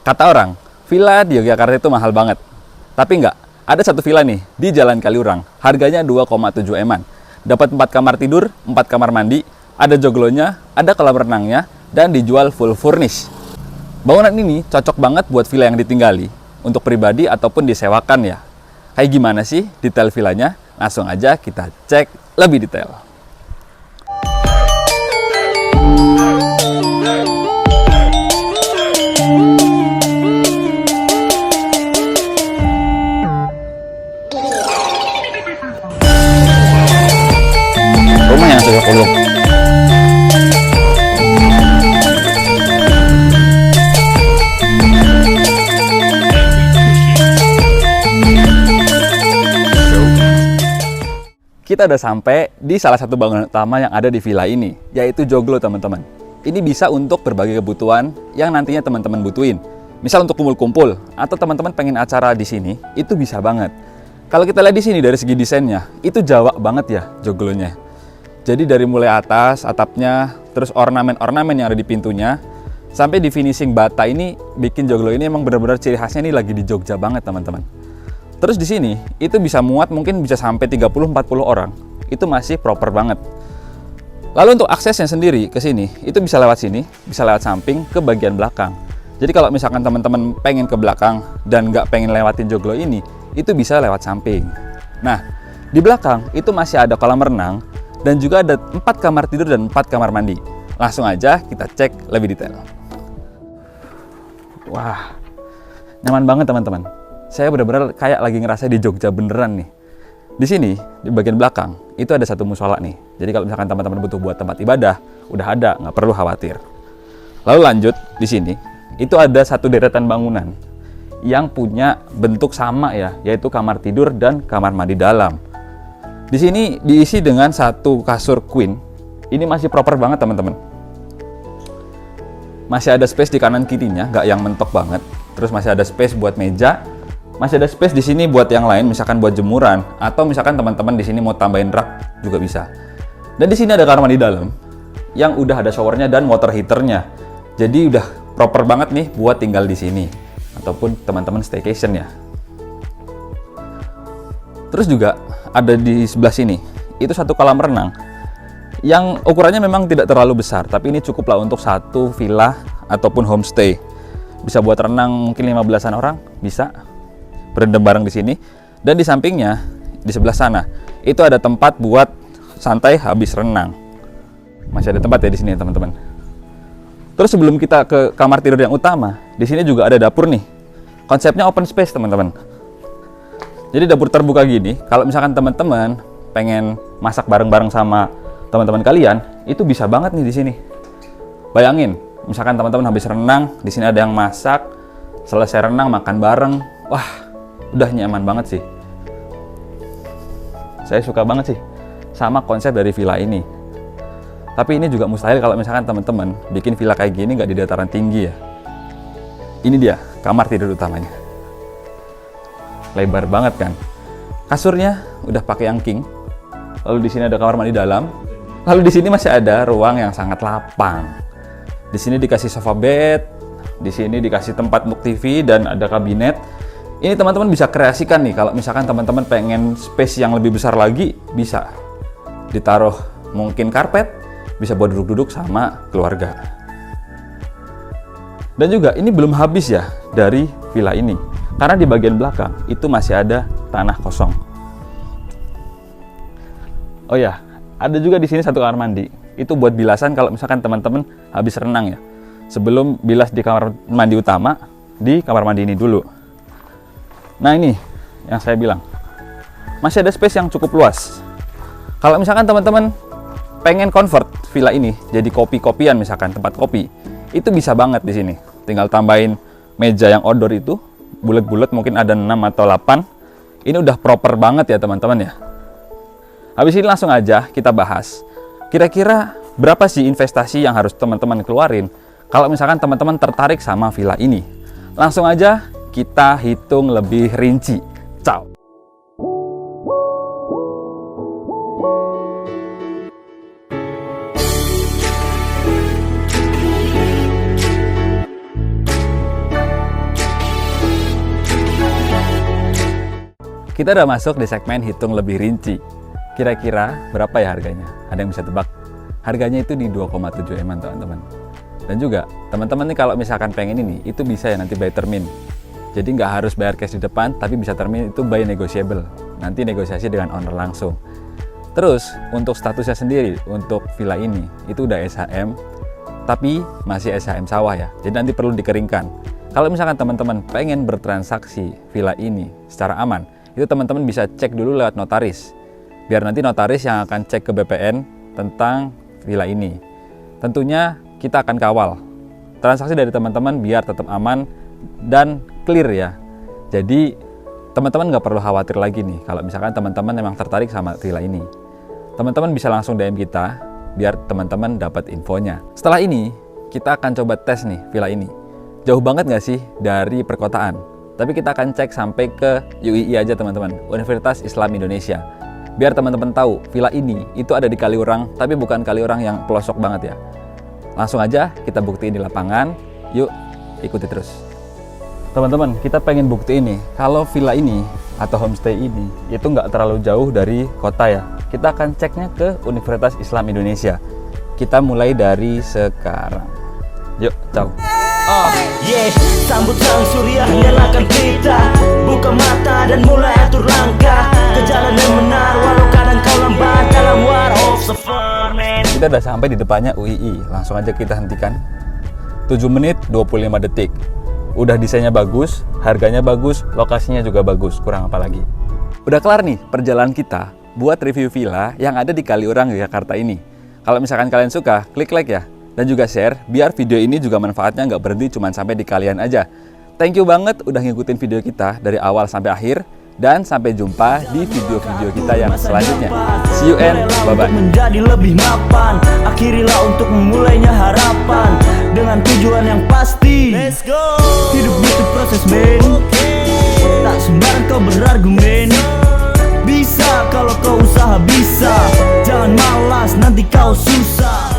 Kata orang, villa di Yogyakarta itu mahal banget. Tapi enggak, ada satu villa nih di Jalan Kaliurang. Harganya 2,7 M-an. Dapat 4 kamar tidur, 4 kamar mandi, ada joglonya, ada kolam renangnya, dan dijual full furnish. Bangunan ini cocok banget buat villa yang ditinggali, untuk pribadi ataupun disewakan ya. Kayak gimana sih detail villanya? Langsung aja kita cek lebih detail. Rumah yang cocok untuk kita udah sampai di salah satu bangunan utama yang ada di villa ini, yaitu joglo teman-teman. Ini bisa untuk berbagai kebutuhan yang nantinya teman-teman butuhin. Misal untuk kumpul-kumpul atau teman-teman pengen acara di sini, itu bisa banget. Kalau kita lihat di sini dari segi desainnya, itu Jawa banget ya joglonya. Jadi dari mulai atas, atapnya, terus ornamen-ornamen yang ada di pintunya, sampai di finishing bata ini bikin joglo ini emang benar-benar ciri khasnya ini lagi di Jogja banget teman-teman. Terus di sini itu bisa muat mungkin bisa sampai 30-40 orang. Itu masih proper banget. Lalu untuk aksesnya sendiri ke sini, itu bisa lewat sini, bisa lewat samping ke bagian belakang. Jadi kalau misalkan teman-teman pengen ke belakang dan nggak pengen lewatin joglo ini, itu bisa lewat samping. Nah, di belakang itu masih ada kolam renang dan juga ada 4 kamar tidur dan 4 kamar mandi. Langsung aja kita cek lebih detail. Wah, nyaman banget teman-teman. Saya benar-benar kayak lagi ngerasa di Jogja beneran nih. Di sini, di bagian belakang, itu ada satu musola nih. Jadi kalau misalkan teman-teman butuh buat tempat ibadah, udah ada, nggak perlu khawatir. Lalu lanjut, di sini, itu ada satu deretan bangunan yang punya bentuk sama ya, yaitu kamar tidur dan kamar mandi dalam. Di sini diisi dengan satu kasur queen. Ini masih proper banget teman-teman. Masih ada space di kanan kirinya, nggak yang mentok banget. Terus masih ada space buat meja. Masih ada space di sini buat yang lain, misalkan buat jemuran atau misalkan teman-teman di sini mau tambahin rak juga bisa. Dan di sini ada kamar mandi dalam yang udah ada showernya dan water heaternya. Jadi udah proper banget nih buat tinggal di sini ataupun teman-teman staycation ya. Terus juga ada di sebelah sini itu satu kolam renang yang ukurannya memang tidak terlalu besar, tapi ini cukup lah untuk satu villa ataupun homestay. Bisa buat renang mungkin 15-an orang bisa. Berendam bareng di sini, dan di sampingnya di sebelah sana itu ada tempat buat santai habis renang. Masih ada tempat ya di sini teman-teman. Terus sebelum kita ke kamar tidur yang utama, di sini juga ada dapur nih. Konsepnya open space teman-teman. Jadi dapur terbuka gini. Kalau misalkan teman-teman pengen masak bareng-bareng sama teman-teman kalian, itu bisa banget nih di sini. Bayangin, misalkan teman-teman habis renang, di sini ada yang masak, selesai renang makan bareng. Wah, udah nyaman banget sih. Saya suka banget sih sama konsep dari villa ini. Tapi ini juga mustahil kalau misalkan teman-teman bikin villa kayak gini nggak di dataran tinggi ya. Ini dia kamar tidur utamanya. Lebar banget kan. Kasurnya udah pakai yang king. Lalu di sini ada kamar mandi dalam. Lalu di sini masih ada ruang yang sangat lapang. Di sini dikasih sofa bed. Di sini dikasih tempat untuk TV dan ada kabinet. Ini teman-teman bisa kreasikan nih, kalau misalkan teman-teman pengen space yang lebih besar lagi, bisa ditaruh mungkin karpet, bisa buat duduk-duduk sama keluarga. Dan juga ini belum habis ya dari villa ini, karena di bagian belakang itu masih ada tanah kosong. Oh ya, ada juga di sini satu kamar mandi. Itu buat bilasan kalau misalkan teman-teman habis renang ya. Sebelum bilas di kamar mandi utama, di kamar mandi ini dulu. Nah ini yang saya bilang, masih ada space yang cukup luas. Kalau misalkan teman-teman pengen convert villa ini jadi kopi-kopian, misalkan tempat kopi, itu bisa banget di sini. Tinggal tambahin meja yang outdoor itu, bulat-bulat mungkin ada 6 atau 8. Ini udah proper banget ya teman-teman ya. Habis ini langsung aja kita bahas. Kira-kira berapa sih investasi yang harus teman-teman keluarin kalau misalkan teman-teman tertarik sama villa ini? Langsung aja kita hitung lebih rinci. Ciao. kita udah masuk di segmen hitung lebih rinci. Kira-kira berapa ya harganya? Ada yang bisa tebak? Harganya itu di 2,7 M teman-teman. Dan juga teman-teman nih kalau misalkan pengen ini, itu bisa ya nanti by termin. Jadi nggak harus bayar cash di depan, tapi bisa termin itu by negotiable. Nanti negosiasi dengan owner langsung. Terus untuk statusnya sendiri, untuk villa ini itu udah SHM, tapi masih SHM sawah ya. Jadi nanti perlu dikeringkan. Kalau misalkan teman-teman pengen bertransaksi villa ini secara aman, itu teman-teman bisa cek dulu lewat notaris. Biar nanti notaris yang akan cek ke BPN tentang villa ini. Tentunya kita akan kawal transaksi dari teman-teman biar tetap aman dan clear ya. Jadi teman-teman nggak perlu khawatir lagi nih kalau misalkan teman-teman memang tertarik sama villa ini. Teman-teman bisa langsung DM kita biar teman-teman dapat infonya. Setelah ini kita akan coba tes nih villa ini. Jauh banget nggak sih dari perkotaan? Tapi kita akan cek sampai ke UII aja teman-teman, Universitas Islam Indonesia. Biar teman-teman tahu villa ini itu ada di Kaliurang, tapi bukan Kaliurang yang pelosok banget ya. Langsung aja kita buktiin di lapangan. Yuk ikuti terus. Teman-teman, kita pengen buktiin nih kalau villa ini atau homestay ini itu nggak terlalu jauh dari kota ya. Kita akan ceknya ke Universitas Islam Indonesia. Kita mulai dari sekarang. Yuk, ciao. Sambut sang surya, nyalakan kita, buka mata dan mulai atur langkah ke jalan yang benar, walau kadang kau lambat dalam war of sufferment. Kita udah sampai di depannya UII. Langsung aja kita hentikan. 7 menit 25 detik. Udah desainnya bagus, harganya bagus, lokasinya juga bagus, kurang apa lagi. Udah kelar nih perjalanan kita buat review villa yang ada di Kaliurang, Yogyakarta ini. Kalau misalkan kalian suka, klik like ya. Dan juga share, biar video ini juga manfaatnya nggak berhenti cuma sampai di kalian aja. Thank you banget udah ngikutin video kita dari awal sampai akhir. Dan sampai jumpa di video-video kita yang selanjutnya. See you and bye-bye. Menjadi lebih mapan, akhirilah untuk memulainya harapan dengan tujuan yang pasti. Let's go. Hidup butuh proses men, tak sembarang kau berargumen. Bisa kalau kau usaha bisa, jangan malas nanti kau susah.